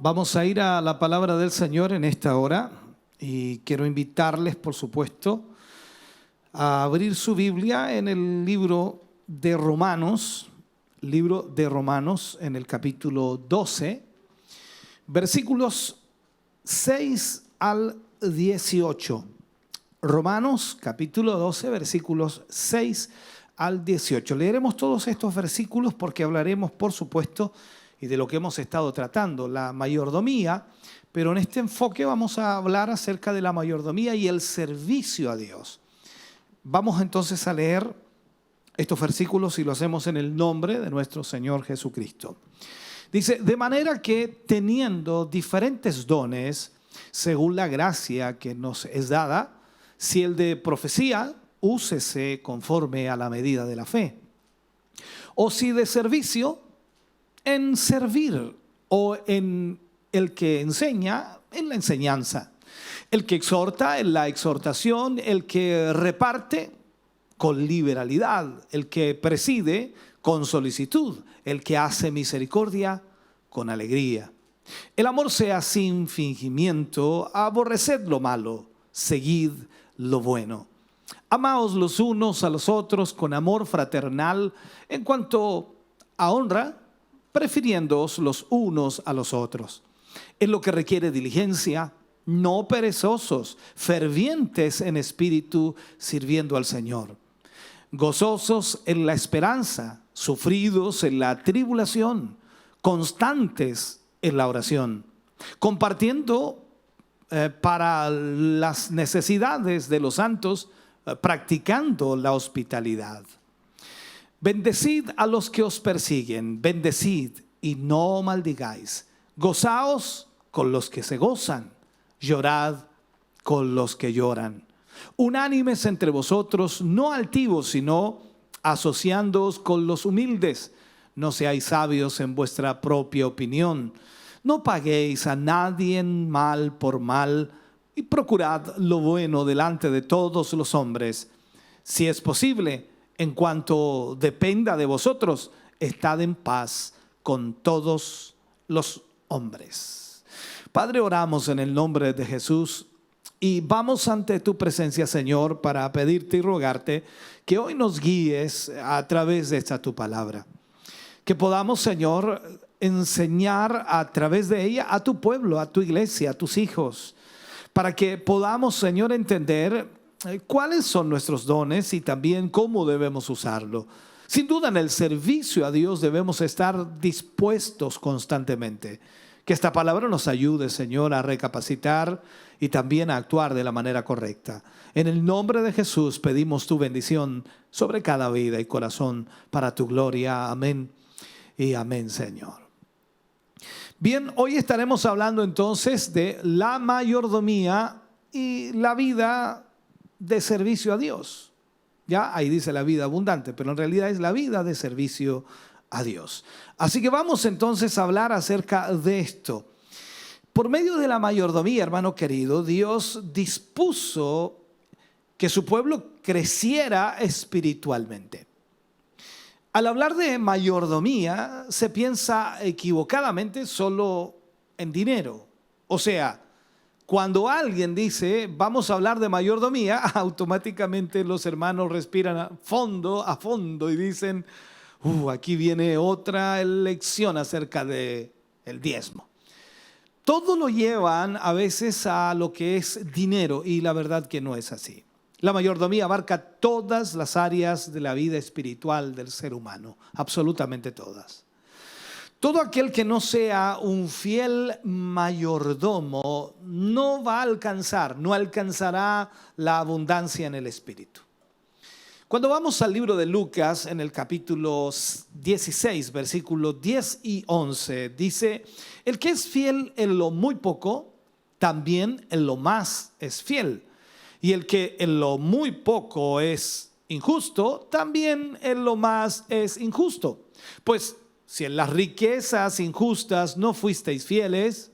Vamos a ir a la palabra del Señor en esta hora y quiero invitarles, por supuesto, a abrir su Biblia en el libro de Romanos, en el capítulo 12, versículos 6 al 18. Romanos, capítulo 12, versículos 6 al 18. Leeremos todos estos versículos porque hablaremos, por supuesto, y de lo que hemos estado tratando, la mayordomía, pero en este enfoque vamos a hablar acerca de la mayordomía y el servicio a Dios. Vamos entonces a leer estos versículos y lo hacemos en el nombre de nuestro Señor Jesucristo. Dice, de manera que teniendo diferentes dones, según la gracia que nos es dada, si el de profecía, úsese conforme a la medida de la fe. O si de servicio, en servir, o en el que enseña, en la enseñanza, el que exhorta, en la exhortación, el que reparte, con liberalidad, el que preside, con solicitud, el que hace misericordia, con alegría. El amor sea sin fingimiento, aborreced lo malo, seguid lo bueno. Amaos los unos a los otros con amor fraternal, en cuanto a honra, prefiriéndoos los unos a los otros. En lo que requiere diligencia, no perezosos, fervientes en espíritu, sirviendo al Señor. Gozosos en la esperanza, sufridos en la tribulación, constantes en la oración, compartiendo para las necesidades de los santos, practicando la hospitalidad. Bendecid a los que os persiguen, bendecid y no maldigáis. Gozaos con los que se gozan, llorad con los que lloran. Unánimes entre vosotros, no altivos, sino asociándoos con los humildes. No seáis sabios en vuestra propia opinión. No paguéis a nadie mal por mal y procurad lo bueno delante de todos los hombres. Si es posible, en cuanto dependa de vosotros, estad en paz con todos los hombres. Padre, oramos en el nombre de Jesús y vamos ante tu presencia, Señor, para pedirte y rogarte que hoy nos guíes a través de esta tu palabra. Que podamos, Señor, enseñar a través de ella a tu pueblo, a tu iglesia, a tus hijos, para que podamos, Señor, entender cuáles son nuestros dones y también cómo debemos usarlo. Sin duda, en el servicio a Dios debemos estar dispuestos constantemente. Que esta palabra nos ayude, Señor, a recapacitar y también a actuar de la manera correcta. En el nombre de Jesús pedimos tu bendición sobre cada vida y corazón para tu gloria. Amén y amén, Señor. Bien, hoy estaremos hablando entonces de la mayordomía y la vida de servicio a Dios. Ya ahí dice la vida abundante, pero en realidad es la vida de servicio a Dios. Así que vamos entonces a hablar acerca de esto. Por medio de la mayordomía, hermano querido, Dios dispuso que su pueblo creciera espiritualmente. Al hablar de mayordomía, se piensa equivocadamente solo en dinero. O sea, cuando alguien dice, vamos a hablar de mayordomía, automáticamente los hermanos respiran a fondo y dicen, aquí viene otra lección acerca del diezmo. Todo lo llevan a veces a lo que es dinero y la verdad que no es así. La mayordomía abarca todas las áreas de la vida espiritual del ser humano, absolutamente todas. Todo aquel que no sea un fiel mayordomo no alcanzará la abundancia en el espíritu. Cuando vamos al libro de Lucas, en el capítulo 16, versículos 10 y 11, dice, el que es fiel en lo muy poco, también en lo más es fiel. Y el que en lo muy poco es injusto, también en lo más es injusto. Pues si en las riquezas injustas no fuisteis fieles,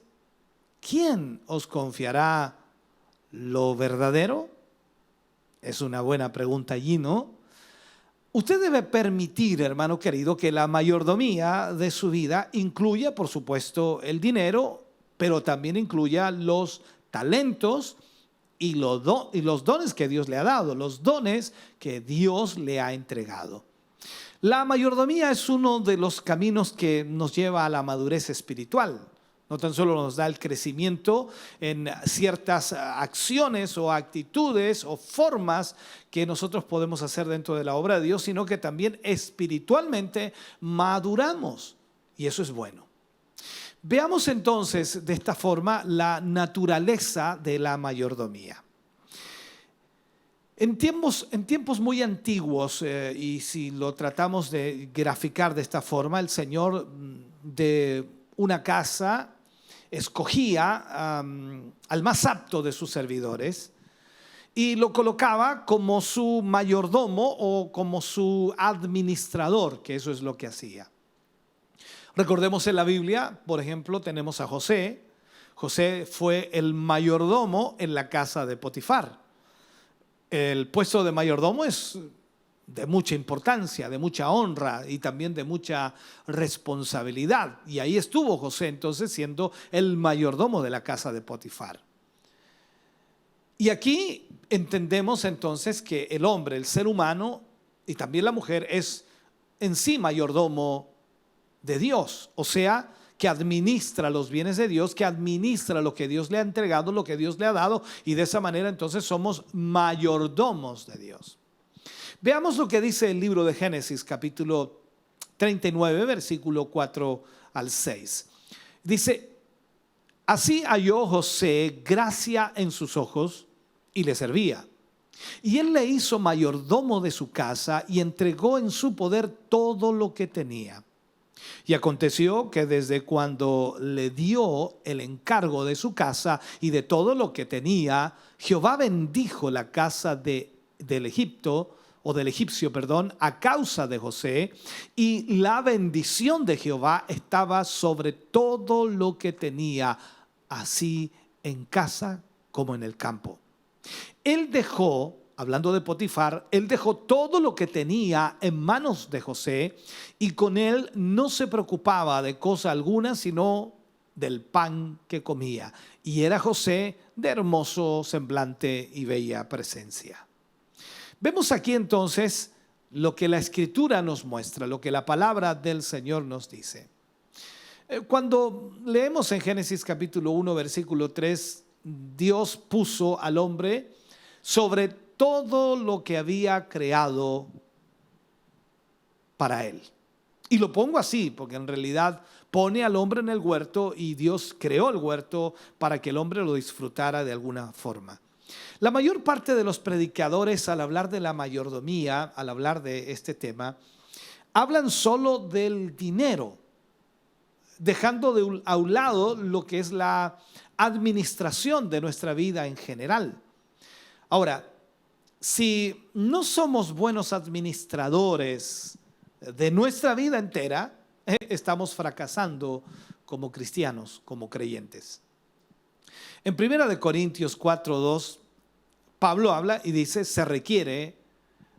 ¿quién os confiará lo verdadero? Es una buena pregunta allí, ¿no? Usted debe permitir, hermano querido, que la mayordomía de su vida incluya, por supuesto, el dinero, pero también incluya los talentos y los dones que Dios le ha dado, los dones que Dios le ha entregado. La mayordomía es uno de los caminos que nos lleva a la madurez espiritual. No tan solo nos da el crecimiento en ciertas acciones o actitudes o formas que nosotros podemos hacer dentro de la obra de Dios, sino que también espiritualmente maduramos. Y eso es bueno. Veamos entonces de esta forma la naturaleza de la mayordomía. En tiempos muy antiguos, y si lo tratamos de graficar de esta forma, el señor de una casa escogía al más apto de sus servidores y lo colocaba como su mayordomo o como su administrador, que eso es lo que hacía. Recordemos en la Biblia, por ejemplo, tenemos a José. José fue el mayordomo en la casa de Potifar. El puesto de mayordomo es de mucha importancia, de mucha honra y también de mucha responsabilidad. Y ahí estuvo José entonces siendo el mayordomo de la casa de Potifar. Y aquí entendemos entonces que el hombre, el ser humano y también la mujer es en sí mayordomo de Dios, o sea, que administra los bienes de Dios, que administra lo que Dios le ha entregado, lo que Dios le ha dado, y de esa manera entonces somos mayordomos de Dios. Veamos lo que dice el libro de Génesis, capítulo 39, versículo 4 al 6. Dice: así halló José gracia en sus ojos y le servía. Y él le hizo mayordomo de su casa y entregó en su poder todo lo que tenía. Y aconteció que desde cuando le dio el encargo de su casa y de todo lo que tenía, Jehová bendijo la casa del egipcio, a causa de José, y la bendición de Jehová estaba sobre todo lo que tenía, así en casa como en el campo. Él dejó, hablando de Potifar, él dejó todo lo que tenía en manos de José y con él no se preocupaba de cosa alguna sino del pan que comía. Y era José de hermoso semblante y bella presencia. Vemos aquí entonces lo que la Escritura nos muestra, lo que la palabra del Señor nos dice. Cuando leemos en Génesis capítulo 1, versículo 3, Dios puso al hombre sobre todo lo que había creado para él. Y lo pongo así porque en realidad pone al hombre en el huerto y Dios creó el huerto para que el hombre lo disfrutara de alguna forma. La mayor parte de los predicadores, al hablar de la mayordomía, al hablar de este tema, hablan solo del dinero, dejando a un lado lo que es la administración de nuestra vida en general. Ahora, si no somos buenos administradores de nuestra vida entera, estamos fracasando como cristianos, como creyentes. En 1 Corintios 4:2, Pablo habla y dice: se requiere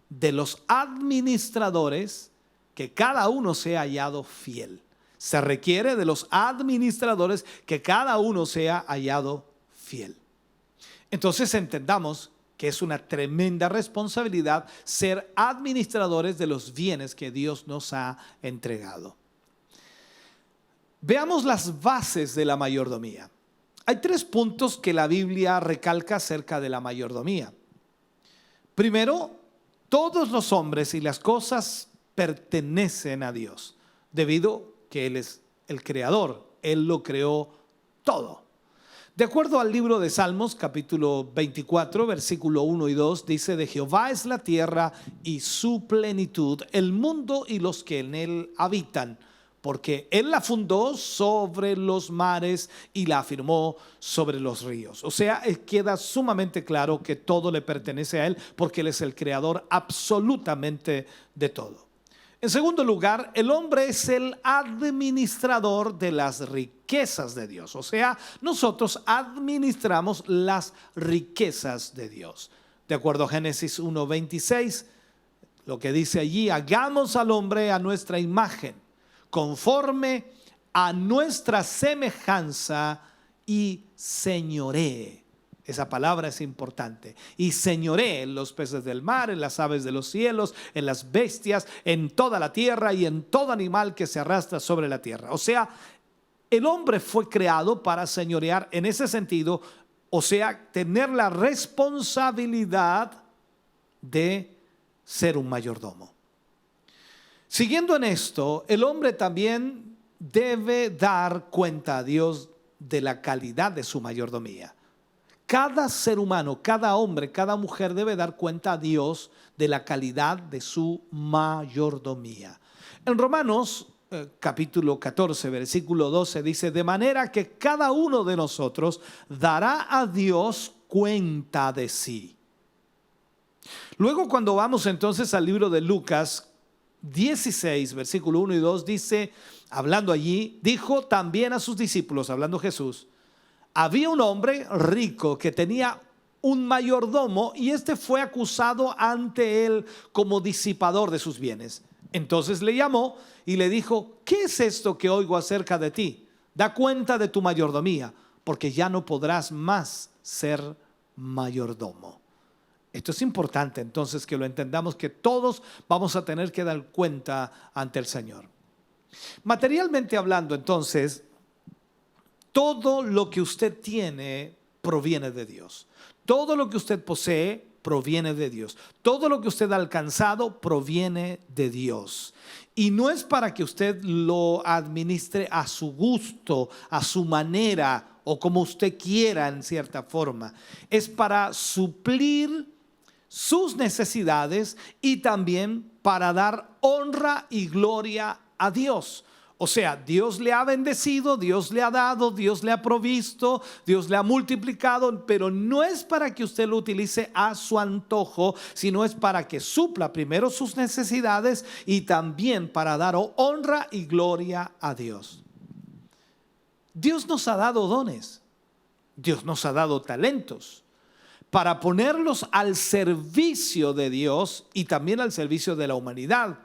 de los administradores que cada uno sea hallado fiel. Se requiere de los administradores que cada uno sea hallado fiel. Entonces entendamos que es una tremenda responsabilidad ser administradores de los bienes que Dios nos ha entregado. Veamos las bases de la mayordomía. Hay 3 puntos que la Biblia recalca acerca de la mayordomía. Primero, todos los hombres y las cosas pertenecen a Dios, debido que Él es el creador, Él lo creó todo. De acuerdo al libro de Salmos, capítulo 24, versículo 1 y 2, dice: de Jehová es la tierra y su plenitud, el mundo y los que en él habitan, porque él la fundó sobre los mares y la afirmó sobre los ríos. O sea, queda sumamente claro que todo le pertenece a él, porque él es el creador absolutamente de todo. En segundo lugar, el hombre es el administrador de las riquezas de Dios. O sea, nosotros administramos las riquezas de Dios. De acuerdo a Génesis 1:26, lo que dice allí: hagamos al hombre a nuestra imagen, conforme a nuestra semejanza, y señoree. Esa palabra es importante. Y señoree en los peces del mar, en las aves de los cielos, en las bestias, en toda la tierra y en todo animal que se arrastra sobre la tierra. O sea, el hombre fue creado para señorear en ese sentido, o sea, tener la responsabilidad de ser un mayordomo. Siguiendo en esto, el hombre también debe dar cuenta a Dios de la calidad de su mayordomía. Cada ser humano, cada hombre, cada mujer debe dar cuenta a Dios de la calidad de su mayordomía. En Romanos capítulo 14, versículo 12 dice: de manera que cada uno de nosotros dará a Dios cuenta de sí. Luego, cuando vamos entonces al libro de Lucas 16, versículo 1 y 2, dice, hablando allí, dijo también a sus discípulos, hablando Jesús: había un hombre rico que tenía un mayordomo y este fue acusado ante él como disipador de sus bienes. Entonces le llamó y le dijo: ¿qué es esto que oigo acerca de ti? Da cuenta de tu mayordomía, porque ya no podrás más ser mayordomo. Esto es importante entonces que lo entendamos, que todos vamos a tener que dar cuenta ante el Señor. Materialmente hablando, entonces, todo lo que usted tiene proviene de Dios. Todo lo que usted posee proviene de Dios. Todo lo que usted ha alcanzado proviene de Dios. Y no es para que usted lo administre a su gusto, a su manera o como usted quiera en cierta forma. Es para suplir sus necesidades y también para dar honra y gloria a Dios. O sea, Dios le ha bendecido, Dios le ha dado, Dios le ha provisto, Dios le ha multiplicado, pero no es para que usted lo utilice a su antojo, sino es para que supla primero sus necesidades y también para dar honra y gloria a Dios. Dios nos ha dado dones, Dios nos ha dado talentos para ponerlos al servicio de Dios y también al servicio de la humanidad.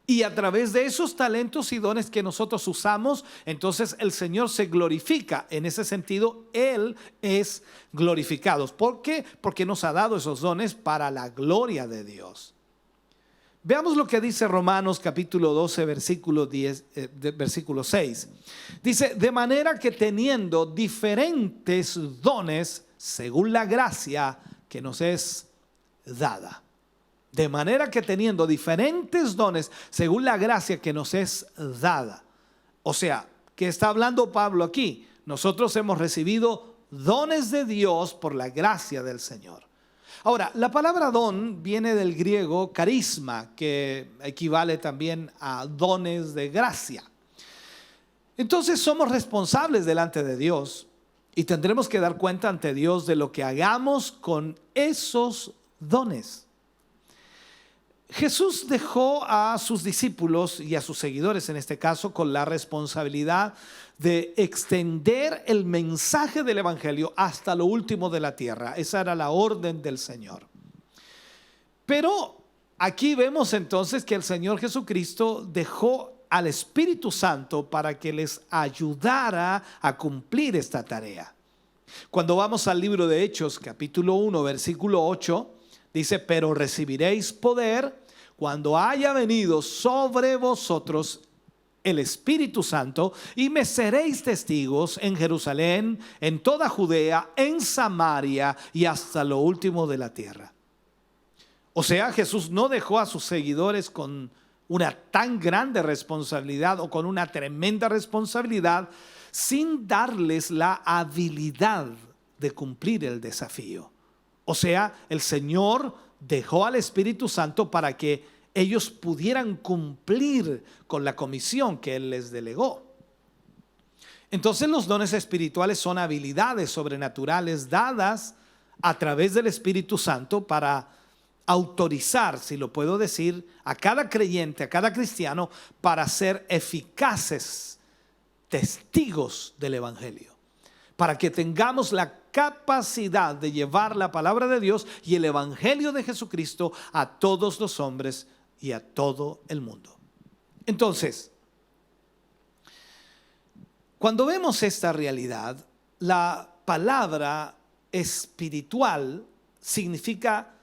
Y a través de esos talentos y dones que nosotros usamos, entonces el Señor se glorifica. En ese sentido, Él es glorificado. ¿Por qué? Porque nos ha dado esos dones para la gloria de Dios. Veamos lo que dice Romanos capítulo 12, versículo 6. Dice: de manera que teniendo diferentes dones según la gracia que nos es dada. De manera que teniendo diferentes dones según la gracia que nos es dada. O sea, ¿qué está hablando Pablo aquí? Nosotros hemos recibido dones de Dios por la gracia del Señor. Ahora, la palabra don viene del griego carisma, que equivale también a dones de gracia. Entonces somos responsables delante de Dios y tendremos que dar cuenta ante Dios de lo que hagamos con esos dones. Jesús dejó a sus discípulos y a sus seguidores, en este caso, con la responsabilidad de extender el mensaje del evangelio hasta lo último de la tierra. Esa era la orden del Señor. Pero aquí vemos entonces que el Señor Jesucristo dejó al Espíritu Santo para que les ayudara a cumplir esta tarea. Cuando vamos al libro de Hechos, capítulo 1, versículo 8, dice: pero recibiréis poder cuando haya venido sobre vosotros el Espíritu Santo, y me seréis testigos en Jerusalén, en toda Judea, en Samaria y hasta lo último de la tierra. O sea, Jesús no dejó a sus seguidores con una tan grande responsabilidad o con una tremenda responsabilidad sin darles la habilidad de cumplir el desafío. O sea, el Señor dejó al Espíritu Santo para que ellos pudieran cumplir con la comisión que Él les delegó. Entonces los dones espirituales son habilidades sobrenaturales dadas a través del Espíritu Santo para autorizar, si lo puedo decir, a cada creyente, a cada cristiano, para ser eficaces testigos del Evangelio, para que tengamos la capacidad de llevar la palabra de Dios y el Evangelio de Jesucristo a todos los hombres y a todo el mundo. Entonces, cuando vemos esta realidad, la palabra espiritual significa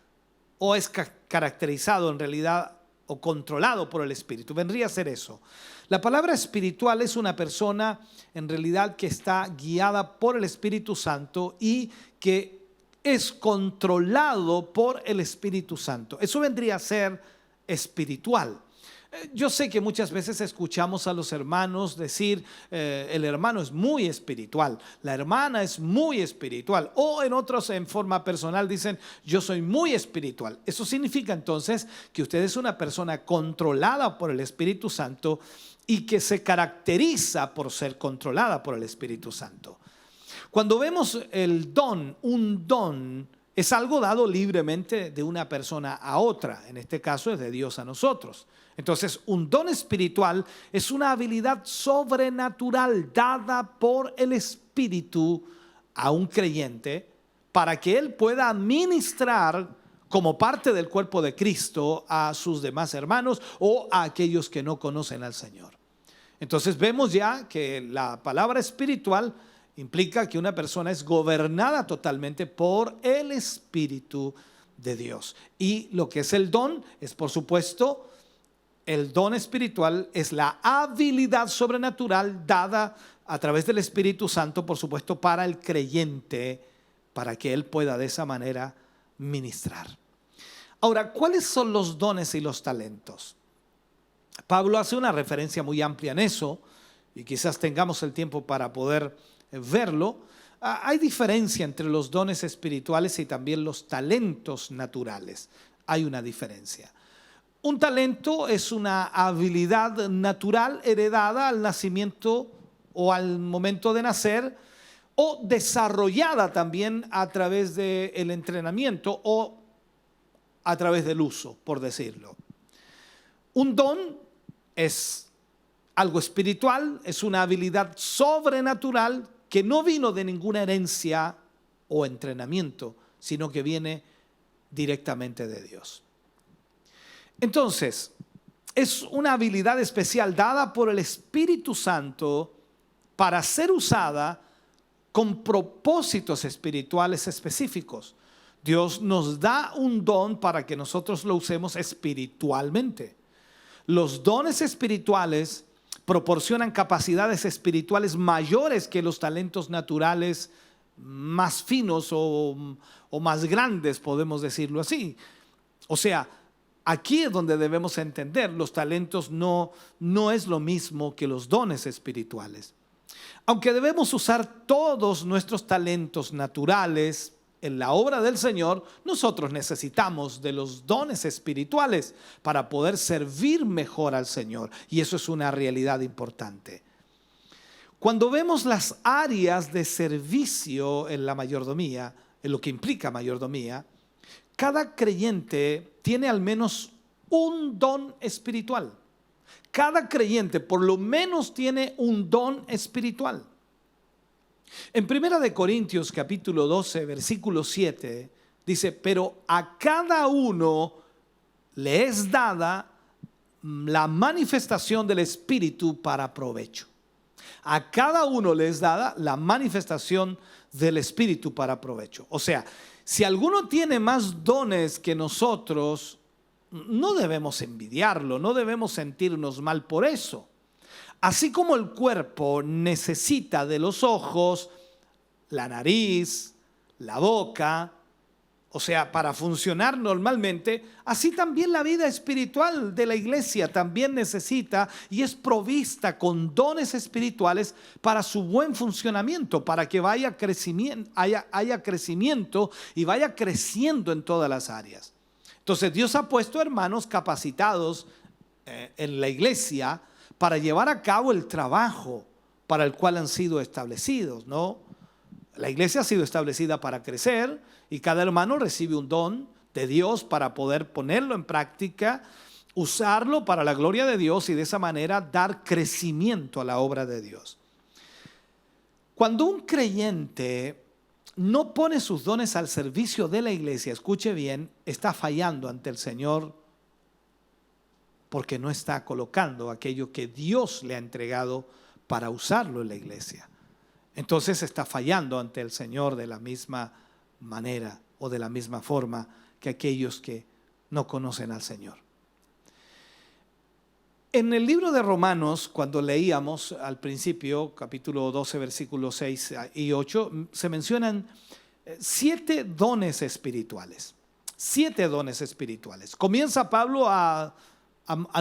o es caracterizado en realidad o controlado por el Espíritu. Vendría a ser eso. La palabra espiritual es una persona en realidad que está guiada por el Espíritu Santo y que es controlado por el Espíritu Santo. Eso vendría a ser espiritual. Yo sé que muchas veces escuchamos a los hermanos decir, el hermano es muy espiritual, la hermana es muy espiritual, o en otros en forma personal dicen, yo soy muy espiritual. Eso significa entonces que usted es una persona controlada por el Espíritu Santo y que se caracteriza por ser controlada por el Espíritu Santo. Cuando vemos el don, un don es algo dado libremente de una persona a otra, en este caso es de Dios a nosotros. Entonces, un don espiritual es una habilidad sobrenatural dada por el Espíritu a un creyente para que él pueda ministrar como parte del cuerpo de Cristo a sus demás hermanos o a aquellos que no conocen al Señor. Entonces vemos ya que la palabra espiritual implica que una persona es gobernada totalmente por el Espíritu de Dios. Y lo que es el don es, por supuesto, el don espiritual es la habilidad sobrenatural dada a través del Espíritu Santo, por supuesto, para el creyente, para que él pueda de esa manera ministrar. Ahora, ¿cuáles son los dones y los talentos? Pablo hace una referencia muy amplia en eso, y quizás tengamos el tiempo para poder verlo. Hay diferencia entre los dones espirituales y también los talentos naturales. Hay una diferencia. Un talento es una habilidad natural heredada al nacimiento o al momento de nacer, o desarrollada también a través del entrenamiento o a través del uso, por decirlo. Un don es algo espiritual, es una habilidad sobrenatural que no vino de ninguna herencia o entrenamiento, sino que viene directamente de Dios. Entonces, es una habilidad especial dada por el Espíritu Santo para ser usada con propósitos espirituales específicos. Dios nos da un don para que nosotros lo usemos espiritualmente. Los dones espirituales proporcionan capacidades espirituales mayores que los talentos naturales más finos o más grandes, podemos decirlo así. O sea, aquí es donde debemos entender, los talentos no es lo mismo que los dones espirituales. Aunque debemos usar todos nuestros talentos naturales en la obra del Señor, nosotros necesitamos de los dones espirituales para poder servir mejor al Señor. Y eso es una realidad importante. Cuando vemos las áreas de servicio en la mayordomía, en lo que implica mayordomía, cada creyente tiene al menos un don espiritual. Cada creyente por lo menos tiene un don espiritual. En 1 Corintios capítulo 12, versículo 7, dice, pero a cada uno le es dada la manifestación del Espíritu para provecho. A cada uno le es dada la manifestación del Espíritu para provecho. O sea, si alguno tiene más dones que nosotros, no debemos envidiarlo, no debemos sentirnos mal por eso. Así como el cuerpo necesita de los ojos, la nariz, la boca, o sea, para funcionar normalmente, así también la vida espiritual de la iglesia también necesita y es provista con dones espirituales para su buen funcionamiento, para que haya crecimiento y vaya creciendo en todas las áreas. Entonces Dios ha puesto hermanos capacitados en la iglesia para llevar a cabo el trabajo para el cual han sido establecidos, ¿no? La iglesia ha sido establecida para crecer y cada hermano recibe un don de Dios para poder ponerlo en práctica, usarlo para la gloria de Dios y de esa manera dar crecimiento a la obra de Dios. Cuando un creyente no pone sus dones al servicio de la iglesia, escuche bien, está fallando ante el Señor porque no está colocando aquello que Dios le ha entregado para usarlo en la iglesia. entonces está fallando ante el Señor de la misma manera o de la misma forma que aquellos que no conocen al Señor. En el libro de Romanos, cuando leíamos al principio, capítulo 12, versículos 6 y 8, se mencionan 7 dones espirituales. 7 dones espirituales. Comienza Pablo a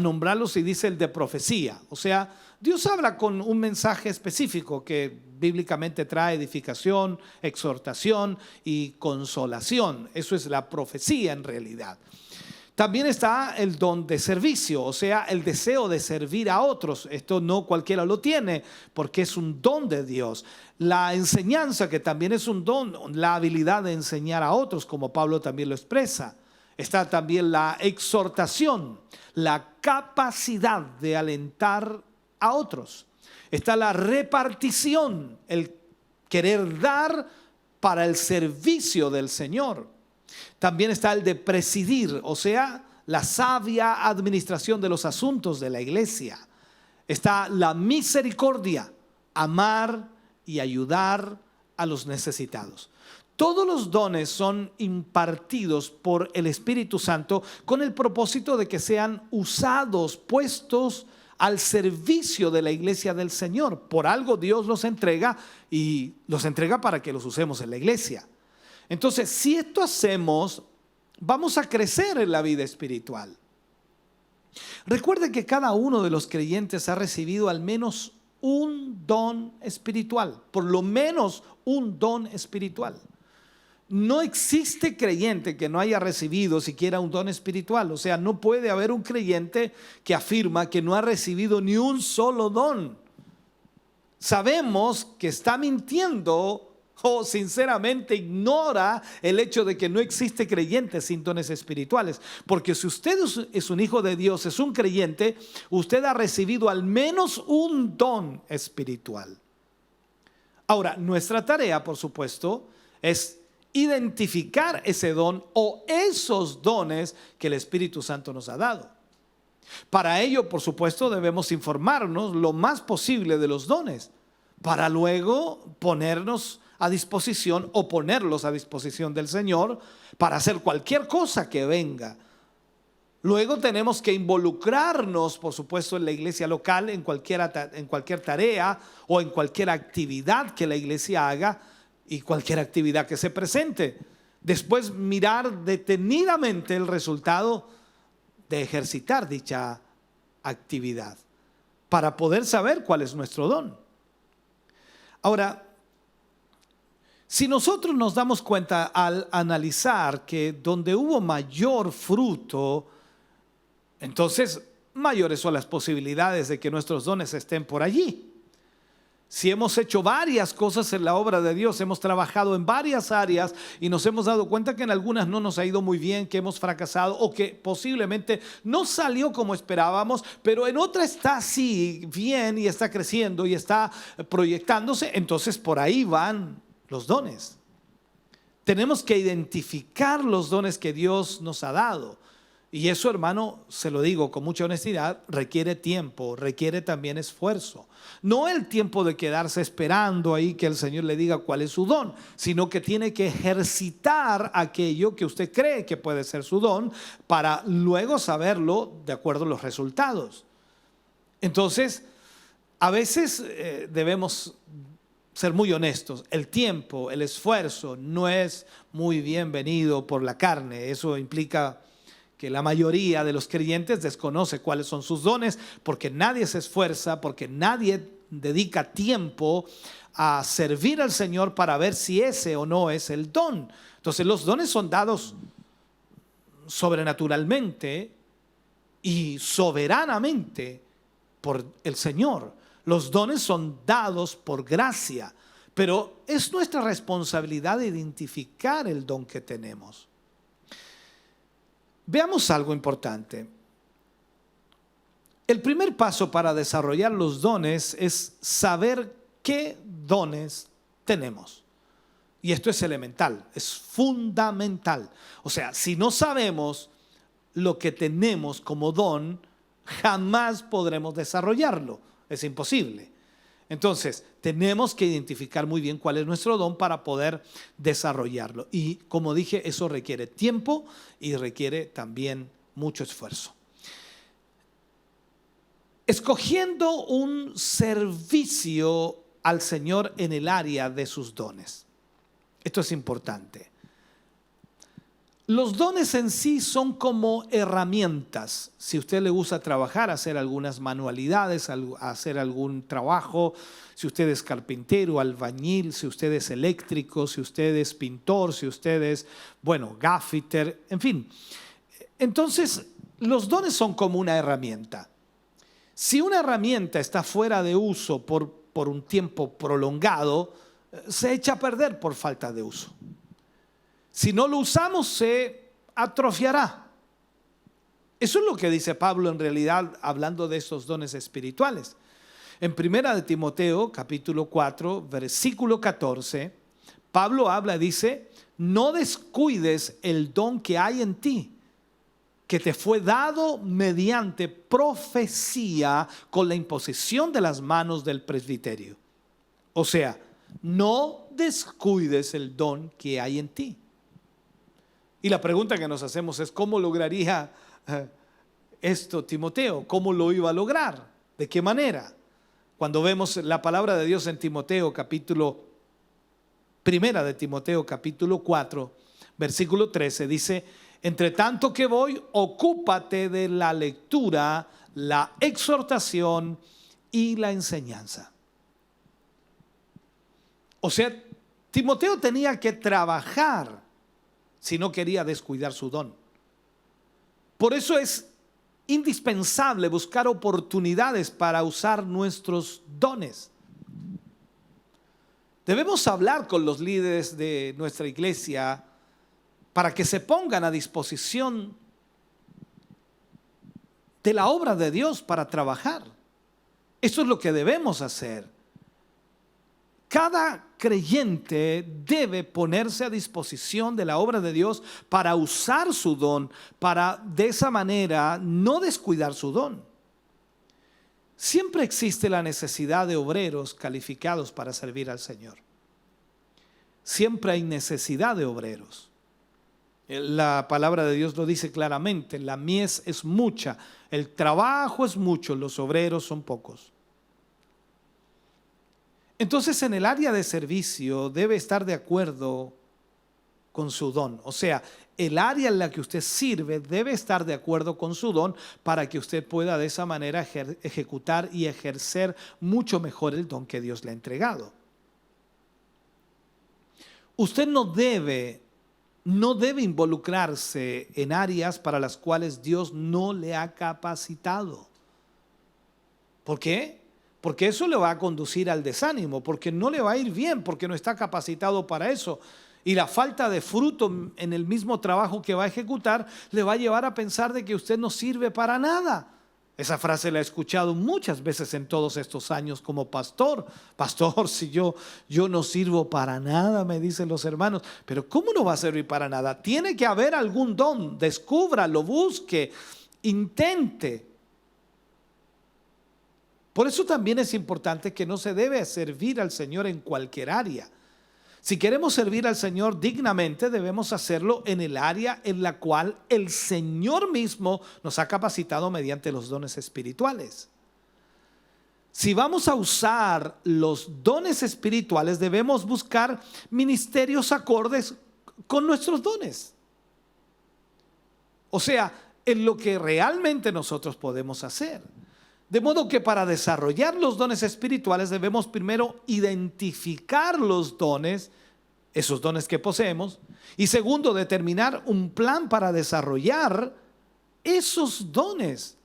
nombrarlos y dice el de profecía. O sea, Dios habla con un mensaje específico que bíblicamente trae edificación, exhortación y consolación. Eso es la profecía en realidad. También está el don de servicio, o sea, el deseo de servir a otros. Esto no cualquiera lo tiene porque es un don de Dios. La enseñanza, que también es un don, la habilidad de enseñar a otros, como Pablo también lo expresa. Está también la exhortación, la capacidad de alentar a otros. Está la repartición, el querer dar para el servicio del Señor. También está el de presidir, o sea, la sabia administración de los asuntos de la iglesia. Está la misericordia, amar y ayudar a los necesitados. Todos los dones son impartidos por el Espíritu Santo con el propósito de que sean usados, puestos al servicio de la iglesia del Señor. Por algo Dios los entrega y los entrega para que los usemos en la iglesia. Entonces, si esto hacemos, vamos a crecer en la vida espiritual. Recuerde que cada uno de los creyentes ha recibido al menos un don espiritual, por lo menos un don espiritual. No existe creyente que no haya recibido siquiera un don espiritual. O sea, no puede haber un creyente que afirma que no ha recibido ni un solo don. Sabemos que está mintiendo o sinceramente ignora el hecho de que no existe creyente sin dones espirituales. Porque si usted es un hijo de Dios, es un creyente, usted ha recibido al menos un don espiritual. Ahora, nuestra tarea, por supuesto, es identificar ese don o esos dones que el Espíritu Santo nos ha dado. Para ello, por supuesto, debemos informarnos lo más posible de los dones, para luego ponernos a disposición o ponerlos a disposición del Señor para hacer cualquier cosa que venga. Luego tenemos que involucrarnos, por supuesto, en la iglesia local, en cualquier tarea o en cualquier actividad que la iglesia haga y cualquier actividad que se presente. Después mirar detenidamente el resultado de ejercitar dicha actividad para poder saber cuál es nuestro don. Ahora, si nosotros nos damos cuenta al analizar que donde hubo mayor fruto, entonces mayores son las posibilidades de que nuestros dones estén por allí. Si hemos hecho varias cosas en la obra de Dios, hemos trabajado en varias áreas y nos hemos dado cuenta que en algunas no nos ha ido muy bien, que hemos fracasado o que posiblemente no salió como esperábamos, pero en otra está así bien y está creciendo y está proyectándose, entonces por ahí van los dones. Tenemos que identificar los dones que Dios nos ha dado. Y eso, hermano, se lo digo con mucha honestidad, requiere tiempo, requiere también esfuerzo. No el tiempo de quedarse esperando ahí que el Señor le diga cuál es su don, sino que tiene que ejercitar aquello que usted cree que puede ser su don para luego saberlo de acuerdo a los resultados. Entonces, a veces debemos ser muy honestos. El tiempo, el esfuerzo no es muy bienvenido por la carne. Eso implica que la mayoría de los creyentes desconoce cuáles son sus dones, porque nadie se esfuerza, porque nadie dedica tiempo a servir al Señor para ver si ese o no es el don. Entonces los dones son dados sobrenaturalmente y soberanamente por el Señor. Los dones son dados por gracia, pero es nuestra responsabilidad identificar el don que tenemos. Veamos algo importante. El primer paso para desarrollar los dones es saber qué dones tenemos. Y esto es elemental, es fundamental. O sea, si no sabemos lo que tenemos como don, jamás podremos desarrollarlo. Es imposible. Entonces, tenemos que identificar muy bien cuál es nuestro don para poder desarrollarlo. Y como dije, eso requiere tiempo y requiere también mucho esfuerzo. Escogiendo un servicio al Señor en el área de sus dones. Esto es importante. Los dones en sí son como herramientas. Si a usted le gusta trabajar, hacer algunas manualidades, hacer algún trabajo, si usted es carpintero, albañil, si usted es eléctrico, si usted es pintor, si usted es, gaffiter, en fin. Entonces, los dones son como una herramienta. Si una herramienta está fuera de uso por un tiempo prolongado, se echa a perder por falta de uso. Si no lo usamos, se atrofiará. Eso es lo que dice Pablo en realidad, hablando de esos dones espirituales. En 1 de Timoteo, capítulo 4, versículo 14, Pablo habla, dice, no descuides el don que hay en ti, que te fue dado mediante profecía con la imposición de las manos del presbiterio. O sea, no descuides el don que hay en ti. Y la pregunta que nos hacemos es, ¿cómo lograría esto Timoteo? ¿Cómo lo iba a lograr? ¿De qué manera? Cuando vemos la palabra de Dios en Timoteo, primera de Timoteo, capítulo 4, versículo 13, dice, entre tanto que voy, ocúpate de la lectura, la exhortación y la enseñanza. O sea, Timoteo tenía que trabajar si no quería descuidar su don. Por eso es indispensable buscar oportunidades para usar nuestros dones. Debemos hablar con los líderes de nuestra iglesia para que se pongan a disposición de la obra de Dios para trabajar. Eso es lo que debemos hacer. Cada creyente debe ponerse a disposición de la obra de Dios para usar su don, para de esa manera no descuidar su don. Siempre existe la necesidad de obreros calificados para servir al Señor. Siempre hay necesidad de obreros. La palabra de Dios lo dice claramente, la mies es mucha, el trabajo es mucho, los obreros son pocos. Entonces, en el área de servicio debe estar de acuerdo con su don. O sea, el área en la que usted sirve debe estar de acuerdo con su don para que usted pueda de esa manera ejecutar y ejercer mucho mejor el don que Dios le ha entregado. Usted no debe involucrarse en áreas para las cuales Dios no le ha capacitado. ¿Por qué? Porque eso le va a conducir al desánimo, porque no le va a ir bien, porque no está capacitado para eso. Y la falta de fruto en el mismo trabajo que va a ejecutar le va a llevar a pensar de que usted no sirve para nada. Esa frase la he escuchado muchas veces en todos estos años como pastor. Pastor, si yo no sirvo para nada, me dicen los hermanos. Pero ¿cómo no va a servir para nada? Tiene que haber algún don, descúbralo, busque, intente. Por eso también es importante que no se debe servir al Señor en cualquier área. Si queremos servir al Señor dignamente, debemos hacerlo en el área en la cual el Señor mismo nos ha capacitado mediante los dones espirituales. Si vamos a usar los dones espirituales, debemos buscar ministerios acordes con nuestros dones. O sea, en lo que realmente nosotros podemos hacer. De modo que para desarrollar los dones espirituales debemos primero identificar los dones, esos dones que poseemos, y segundo, determinar un plan para desarrollar esos dones.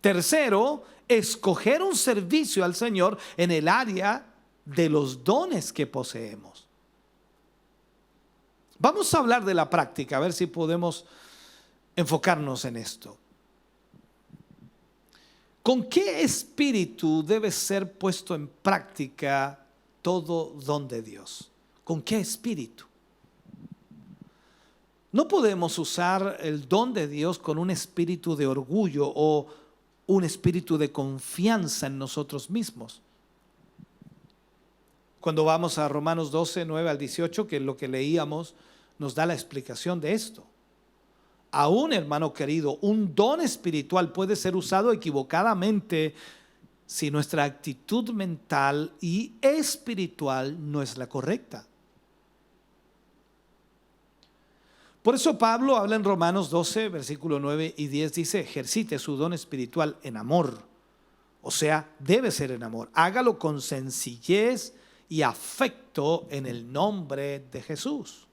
Tercero, escoger un servicio al Señor en el área de los dones que poseemos. Vamos a hablar de la práctica, a ver si podemos enfocarnos en esto. ¿Con qué espíritu debe ser puesto en práctica todo don de Dios? ¿Con qué espíritu? No podemos usar el don de Dios con un espíritu de orgullo o un espíritu de confianza en nosotros mismos. Cuando vamos a Romanos 12, 9 al 18, que es lo que leíamos, nos da la explicación de esto. Aún, hermano querido, un don espiritual puede ser usado equivocadamente si nuestra actitud mental y espiritual no es la correcta. Por eso Pablo habla en Romanos 12, versículo 9 y 10, dice: ejercite su don espiritual en amor. O sea, debe ser en amor. Hágalo con sencillez y afecto en el nombre de Jesús.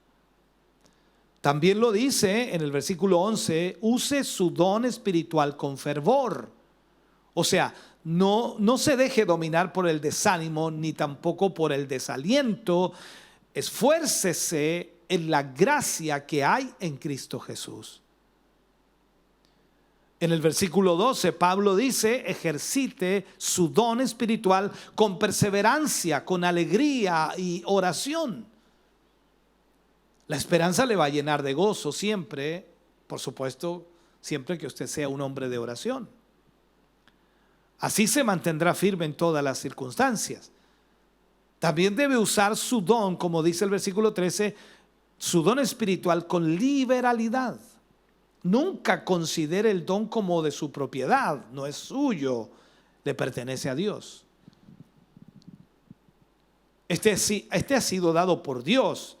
También lo dice en el versículo 11: use su don espiritual con fervor. O sea, no se deje dominar por el desánimo ni tampoco por el desaliento. Esfuércese en la gracia que hay en Cristo Jesús. En el versículo 12, Pablo dice: ejercite su don espiritual con perseverancia, con alegría y oración. La esperanza le va a llenar de gozo siempre, por supuesto, siempre que usted sea un hombre de oración. Así se mantendrá firme en todas las circunstancias. También debe usar su don, como dice el versículo 13, su don espiritual con liberalidad. Nunca considere el don como de su propiedad, no es suyo, le pertenece a Dios. Este ha sido dado por Dios.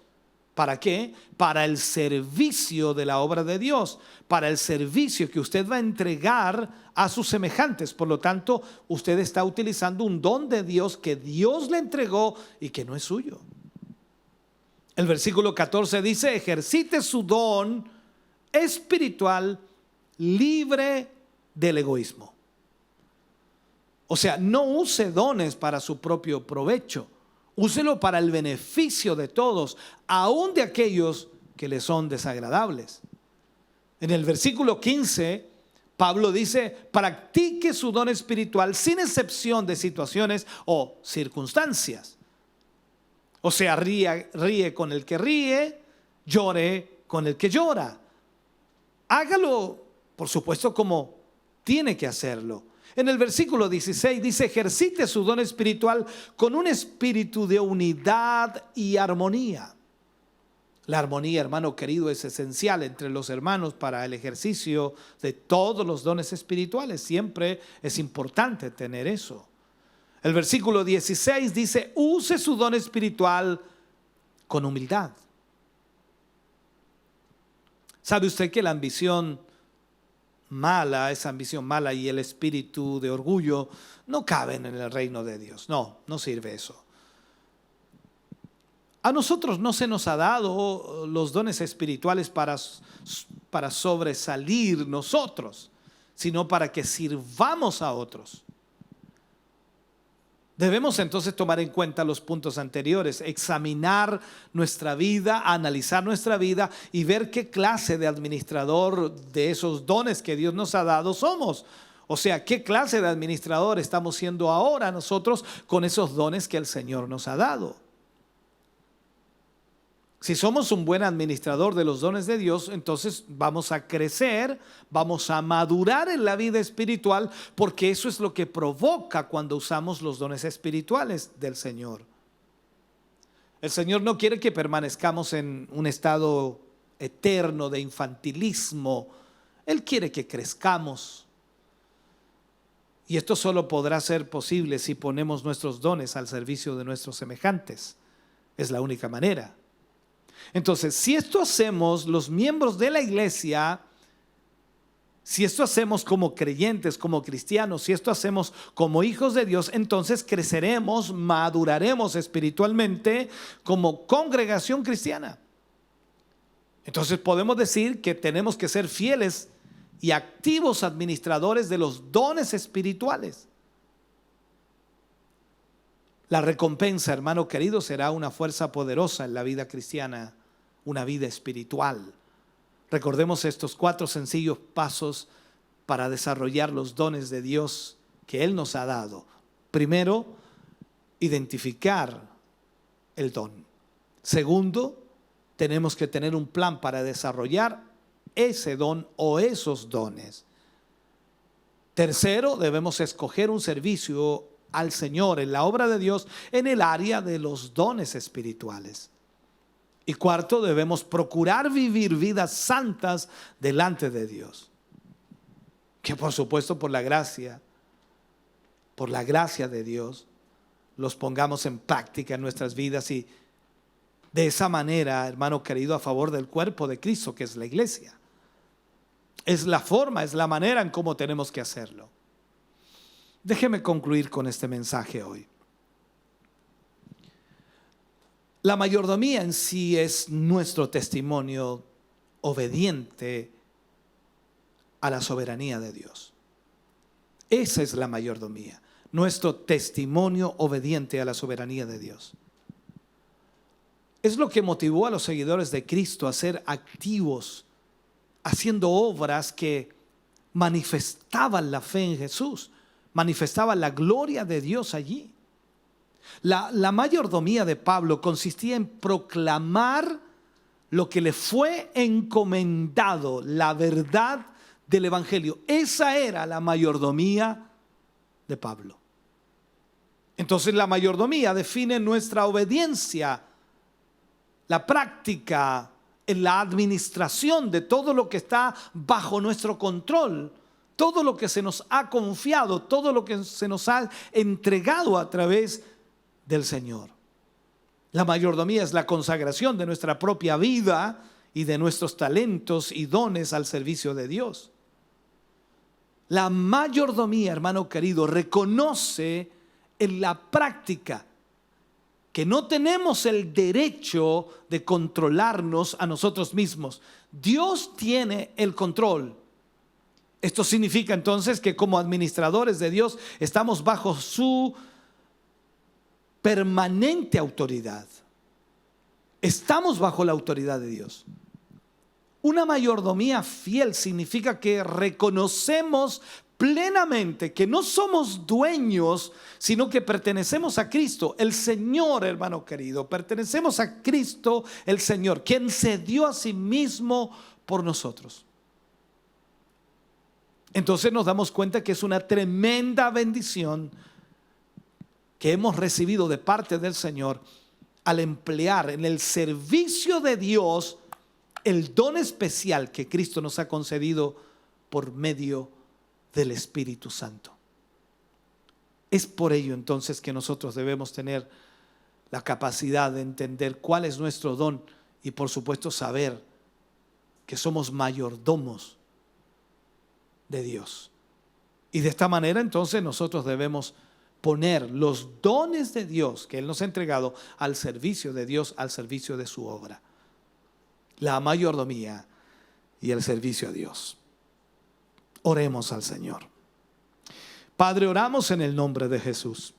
¿Para qué? Para el servicio de la obra de Dios, para el servicio que usted va a entregar a sus semejantes. Por lo tanto, usted está utilizando un don de Dios que Dios le entregó y que no es suyo. El versículo 14 dice: ejercite su don espiritual libre del egoísmo. O sea, no use dones para su propio provecho. Úselo para el beneficio de todos, aun de aquellos que le son desagradables. En el versículo 15, Pablo dice: practique su don espiritual sin excepción de situaciones o circunstancias. O sea, ríe con el que ríe, llore con el que llora. Hágalo, por supuesto, como tiene que hacerlo. En el versículo 16 dice: ejercite su don espiritual con un espíritu de unidad y armonía. La armonía, hermano querido, es esencial entre los hermanos para el ejercicio de todos los dones espirituales. Siempre es importante tener eso. El versículo 16 dice: use su don espiritual con humildad. ¿Sabe usted que la ambición mala, esa ambición mala y el espíritu de orgullo no caben en el reino de Dios? No sirve eso. A nosotros no se nos ha dado los dones espirituales para sobresalir nosotros, sino para que sirvamos a otros. Debemos entonces tomar en cuenta los puntos anteriores, examinar nuestra vida, analizar nuestra vida y ver qué clase de administrador de esos dones que Dios nos ha dado somos. O sea, qué clase de administrador estamos siendo ahora nosotros con esos dones que el Señor nos ha dado. Si somos un buen administrador de los dones de Dios, entonces vamos a crecer, vamos a madurar en la vida espiritual, porque eso es lo que provoca cuando usamos los dones espirituales del Señor. El Señor no quiere que permanezcamos en un estado eterno de infantilismo. Él quiere que crezcamos. Y esto solo podrá ser posible si ponemos nuestros dones al servicio de nuestros semejantes. Es la única manera. Entonces, si esto hacemos los miembros de la iglesia, si esto hacemos como creyentes, como cristianos, si esto hacemos como hijos de Dios, entonces creceremos, maduraremos espiritualmente como congregación cristiana. Entonces podemos decir que tenemos que ser fieles y activos administradores de los dones espirituales. La recompensa, hermano querido, será una fuerza poderosa en la vida cristiana, una vida espiritual. Recordemos estos 4 sencillos pasos para desarrollar los dones de Dios que Él nos ha dado. Primero, identificar el don. Segundo, tenemos que tener un plan para desarrollar ese don o esos dones. Tercero, debemos escoger un servicio al Señor, en la obra de Dios, en el área de los dones espirituales. Y cuarto, debemos procurar vivir vidas santas delante de Dios. Que por supuesto por la gracia de Dios, los pongamos en práctica en nuestras vidas y de esa manera, hermano querido, a favor del cuerpo de Cristo, que es la iglesia. Es la forma, es la manera en cómo tenemos que hacerlo. Déjeme concluir con este mensaje hoy. La mayordomía en sí es nuestro testimonio obediente a la soberanía de Dios. Esa es la mayordomía, nuestro testimonio obediente a la soberanía de Dios. Es lo que motivó a los seguidores de Cristo a ser activos, haciendo obras que manifestaban la fe en Jesús, manifestaban la gloria de Dios allí. La mayordomía de Pablo consistía en proclamar lo que le fue encomendado, la verdad del Evangelio. Esa era la mayordomía de Pablo. Entonces la mayordomía define nuestra obediencia, la práctica en la administración de todo lo que está bajo nuestro control, todo lo que se nos ha confiado, todo lo que se nos ha entregado a través del Señor. La mayordomía es la consagración de nuestra propia vida y de nuestros talentos y dones al servicio de Dios. La mayordomía, hermano querido, reconoce en la práctica que no tenemos el derecho de controlarnos a nosotros mismos. Dios tiene el control. Esto significa entonces que como administradores de Dios estamos bajo su permanente autoridad. Estamos bajo la autoridad de Dios. Una mayordomía fiel significa que reconocemos plenamente que no somos dueños, sino que pertenecemos a Cristo, el Señor, hermano querido. Pertenecemos a Cristo, el Señor, quien se dio a sí mismo por nosotros. Entonces nos damos cuenta que es una tremenda bendición que hemos recibido de parte del Señor al emplear en el servicio de Dios el don especial que Cristo nos ha concedido por medio del Espíritu Santo. Es por ello entonces que nosotros debemos tener la capacidad de entender cuál es nuestro don y por supuesto saber que somos mayordomos de Dios. Y de esta manera entonces nosotros debemos poner los dones de Dios que Él nos ha entregado al servicio de Dios, al servicio de su obra. La mayordomía y el servicio a Dios. Oremos al Señor. Padre, oramos en el nombre de Jesús.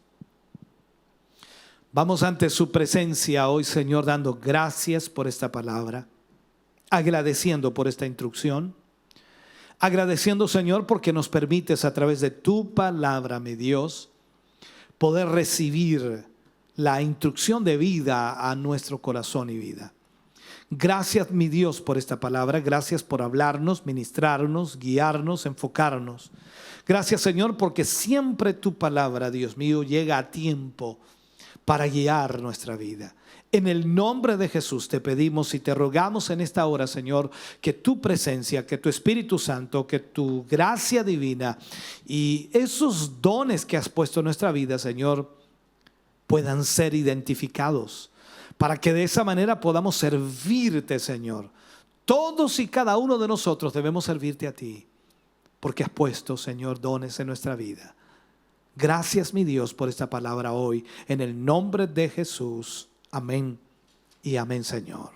Vamos ante su presencia hoy, Señor, dando gracias por esta palabra, agradeciendo por esta instrucción, agradeciendo, Señor, porque nos permites a través de tu palabra, mi Dios, poder recibir la instrucción de vida a nuestro corazón y vida. Gracias, mi Dios, por esta palabra. Gracias por hablarnos, ministrarnos, guiarnos, enfocarnos. Gracias, Señor, porque siempre tu palabra, Dios mío, llega a tiempo para guiar nuestra vida. En el nombre de Jesús te pedimos y te rogamos en esta hora, Señor, que tu presencia, que tu Espíritu Santo, que tu gracia divina y esos dones que has puesto en nuestra vida, Señor, puedan ser identificados, para que de esa manera podamos servirte, Señor. Todos y cada uno de nosotros debemos servirte a ti, porque has puesto, Señor, dones en nuestra vida. Gracias, mi Dios, por esta palabra hoy, en el nombre de Jesús. Amén y amén, Señor.